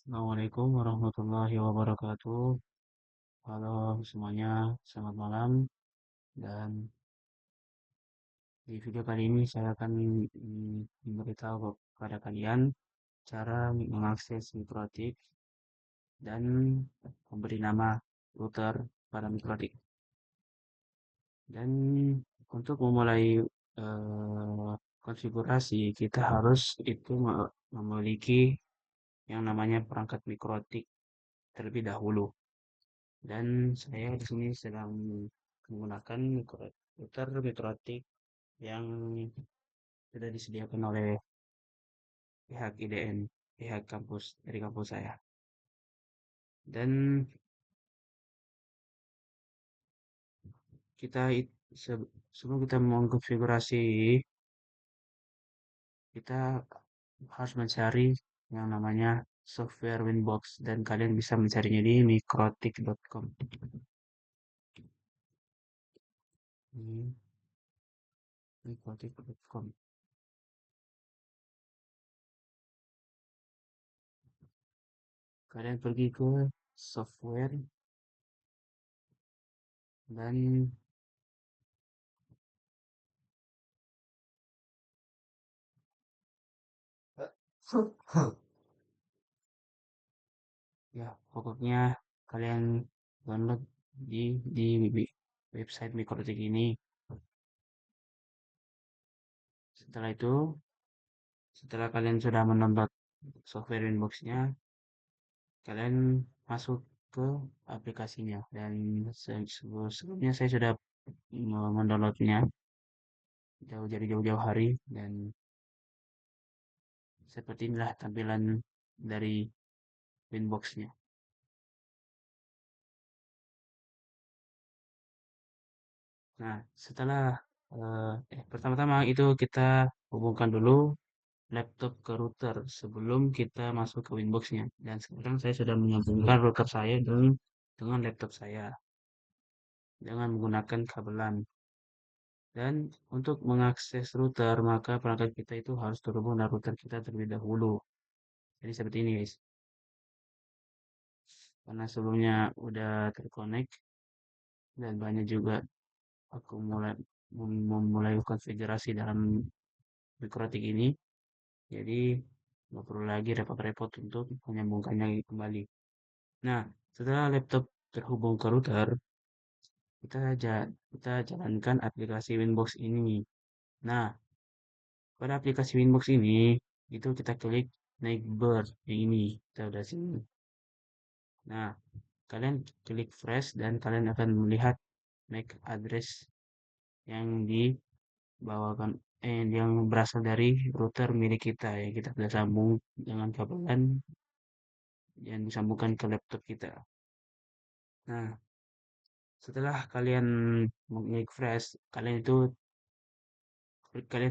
Assalamualaikum warahmatullahi wabarakatuh. Halo semuanya, selamat malam. Dan di video kali ini saya akan memberitahu kepada kalian cara mengakses mikrotik dan memberi nama router pada mikrotik. Dan untuk memulai konfigurasi, kita harus memiliki yang namanya perangkat mikrotik terlebih dahulu. Dan saya di sini sedang menggunakan router mikrotik yang sudah disediakan oleh pihak IDN, pihak kampus dari kampus saya. Dan kita sebelum kita mengkonfigurasi, kita harus mencari yang namanya software Winbox dan kalian bisa mencarinya di mikrotik.com. Ini mikrotik.com. Kalian pergi ke software dan ya pokoknya kalian download di website mikrotik ini. Setelah itu, setelah kalian sudah mendownload software Winbox-nya, kalian masuk ke aplikasinya. Dan sebelumnya saya sudah mendownloadnya jauh-jauh hari, dan seperti inilah tampilan dari Winbox-nya. Nah, setelah pertama-tama itu kita hubungkan dulu laptop ke router sebelum kita masuk ke Winbox-nya. Dan sekarang saya sudah menyambungkan router saya dengan laptop saya dengan menggunakan kabelan. Dan untuk mengakses router, maka perangkat kita itu harus terhubung dengan router kita terlebih dahulu. Jadi seperti ini guys. Karena sebelumnya udah terkonek dan banyak juga aku memulai konfigurasi dalam mikrotik ini. Jadi nggak perlu lagi repot-repot untuk menyambungkannya kembali. Nah, setelah laptop terhubung ke router, kita jalankan aplikasi Winbox ini. Nah, pada aplikasi Winbox ini, itu kita klik Neighbor yang ini. Kita udah sini. Nah, kalian klik fresh dan kalian akan melihat MAC address yang dibawakan yang berasal dari router milik kita ya. Kita sudah sambung dengan kabelan yang disambungkan ke laptop kita. Nah, setelah kalian mengklik fresh, kalian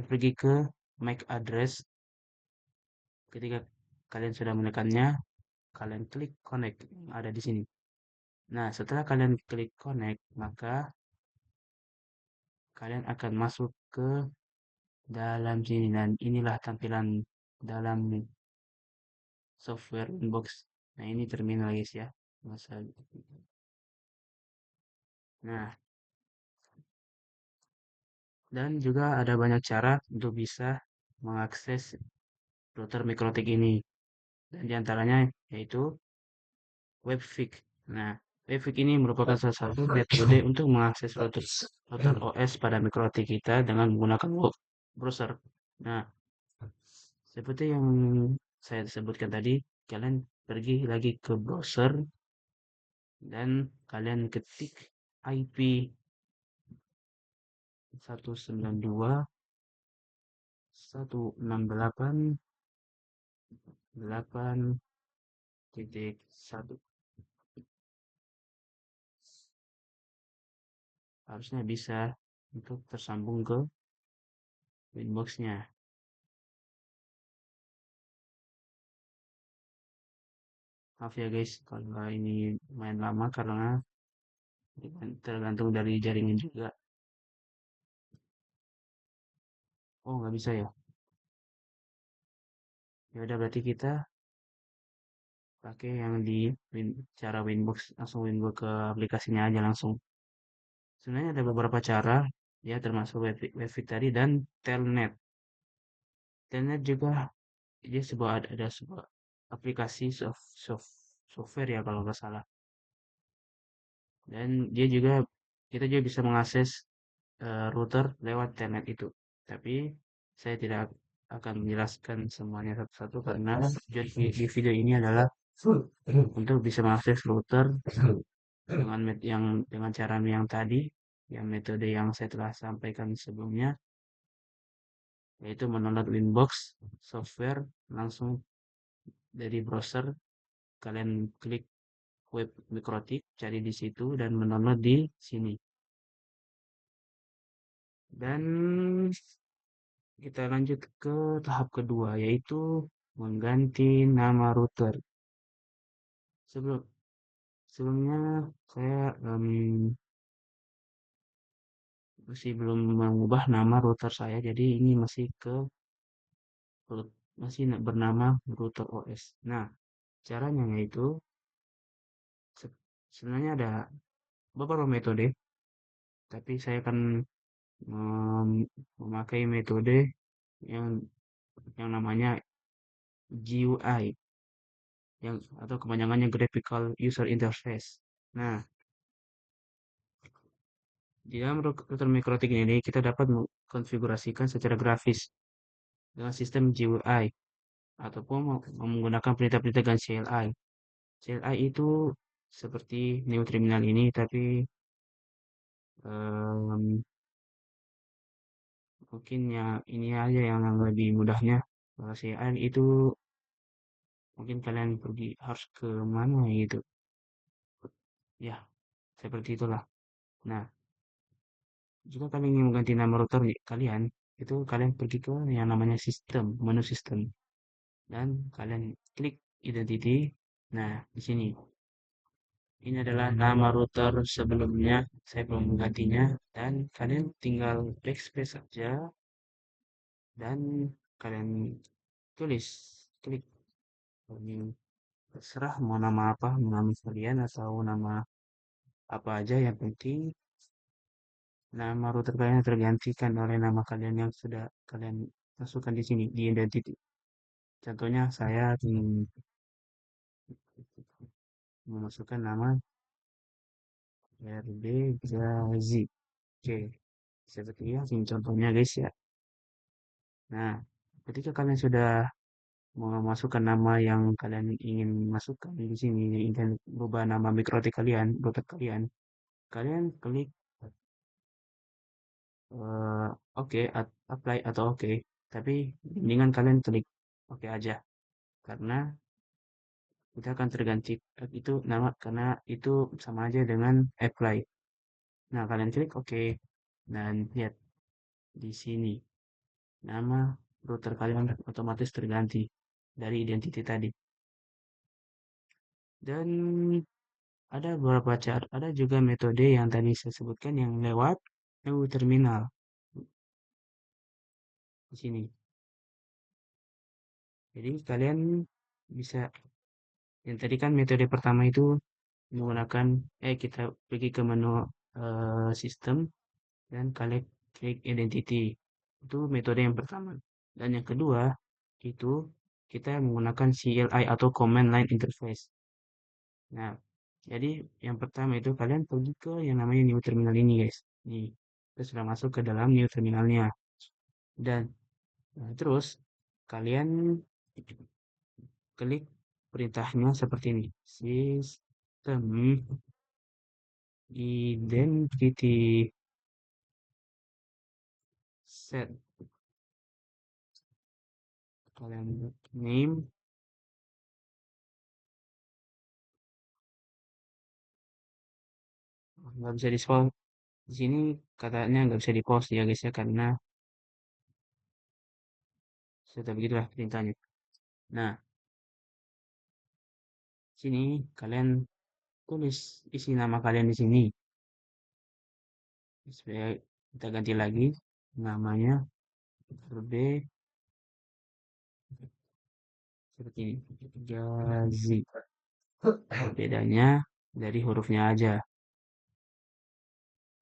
pergi ke MAC address. Ketika kalian sudah menekannya, kalian klik connect yang ada di sini. Nah, setelah kalian klik connect, maka kalian akan masuk ke dalam sini dan inilah tampilan dalam software Winbox. Nah, ini terminal guys ya. Nah, dan juga ada banyak cara untuk bisa mengakses router mikrotik ini. Dan diantaranya yaitu webfix. Nah, webfix ini merupakan salah satu metode untuk mengakses router OS pada mikrotik kita dengan menggunakan web browser. Nah, seperti yang saya sebutkan tadi, kalian pergi lagi ke browser dan kalian ketik IP 192.168.8.1. Harusnya bisa untuk tersambung ke Winbox-nya. Maaf ya guys, kalau ini main lama karena tergantung dari jaringan juga. Oh, nggak bisa ya? Ya udah berarti kita pakai yang di cara Winbox, langsung Winbox ke aplikasinya aja langsung. Sebenarnya ada beberapa cara, ya termasuk WiFi tadi dan Telnet. Telnet juga dia ada sebuah aplikasi software ya kalau nggak salah. Dan dia juga kita juga bisa mengakses router lewat telnet itu. Tapi saya tidak akan menjelaskan semuanya satu-satu karena tujuan di video ini adalah untuk bisa mengakses router dengan dengan cara yang tadi, yang metode yang saya telah sampaikan sebelumnya, yaitu mendownload Winbox software langsung dari browser. Kalian klik web mikrotik, cari di situ dan mendownload di sini. Dan kita lanjut ke tahap kedua, yaitu mengganti nama router. Sebelum sebelumnya saya masih belum mengubah nama router saya, jadi ini masih masih bernama router OS. Nah, caranya yaitu sebenarnya ada beberapa metode, tapi saya akan memakai metode yang namanya GUI yang atau kepanjangannya Graphical User Interface. Nah, di dalam router mikrotik ini kita dapat mengkonfigurasikan secara grafis dengan sistem GUI ataupun menggunakan perintah-perintah dengan CLI. CLI itu seperti New Terminal ini, tapi em, mungkin ya ini aja yang lebih mudahnya. Kalau CLI itu mungkin kalian pergi harus ke mana gitu. Ya, seperti itulah. Nah, jika kalian ingin mengganti nama router kalian, itu kalian pergi ke yang namanya sistem, menu sistem. Dan kalian klik identity. Nah, di sini. Ini adalah nama router sebelumnya. Saya belum menggantinya. Dan kalian tinggal backspace saja. Dan kalian tulis. Klik. Ini terserah mau nama apa. Mau nama kalian atau nama apa aja. Yang penting nama router kalian tergantikan oleh nama kalian yang sudah kalian masukkan di sini. Di identity. Contohnya saya ingin memasukkan nama RB Jazi. Oke, seperti ya, ini contohnya guys ya. Nah, ketika kalian sudah memasukkan nama yang kalian ingin masukkan di sini, ingin berubah nama mikrotik kalian, router kalian, kalian klik oke, apply atau oke. Tapi mendingan kalian klik oke aja, karena kita akan terganti itu nama karena itu sama aja dengan apply. Nah, kalian klik oke dan lihat di sini nama router kalian otomatis terganti dari identity tadi. Dan ada beberapa cara, ada juga metode yang tadi saya sebutkan yang lewat EU terminal di sini. Jadi kalian bisa yang tadi kan metode pertama itu menggunakan kita pergi ke menu sistem dan kalian klik identity. Itu metode yang pertama. Dan yang kedua itu kita menggunakan CLI atau command line interface. Nah, jadi yang pertama itu kalian pergi ke yang namanya new terminal ini guys. Nih, kita sudah masuk ke dalam new terminalnya. Dan terus kalian klik perintahnya seperti ini. Sistem identity set. Kalian name. Nggak bisa di di sini katanya nggak bisa di post ya guys ya karena sudah begitulah perintahnya. Nah, sini kalian tulis isi nama kalian di sini. Supaya kita ganti lagi namanya RB seperti ini. Gazi. Bedanya dari hurufnya aja.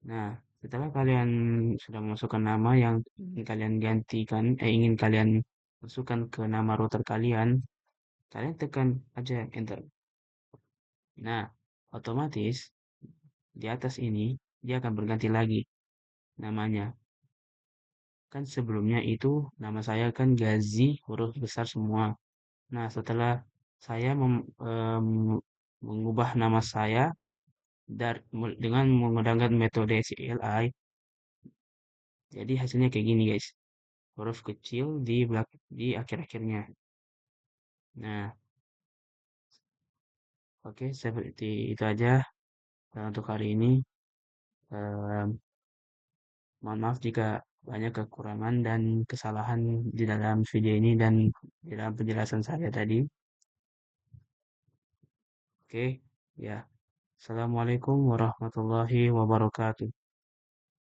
Nah, setelah kalian sudah memasukkan nama yang ingin kalian gantikan, ingin kalian masukkan ke nama router kalian, kalian tekan aja enter. Nah, otomatis di atas ini dia akan berganti lagi namanya. Kan sebelumnya itu nama saya kan Gazi huruf besar semua. Nah, setelah saya mengubah nama saya dengan menggunakan metode CLI, jadi hasilnya kayak gini guys. Huruf kecil di akhir-akhirnya. Nah, oke seperti itu aja untuk hari ini. Em, Mohon maaf jika banyak kekurangan dan kesalahan di dalam video ini dan di dalam penjelasan saya tadi. Oke, ya. Assalamualaikum warahmatullahi wabarakatuh.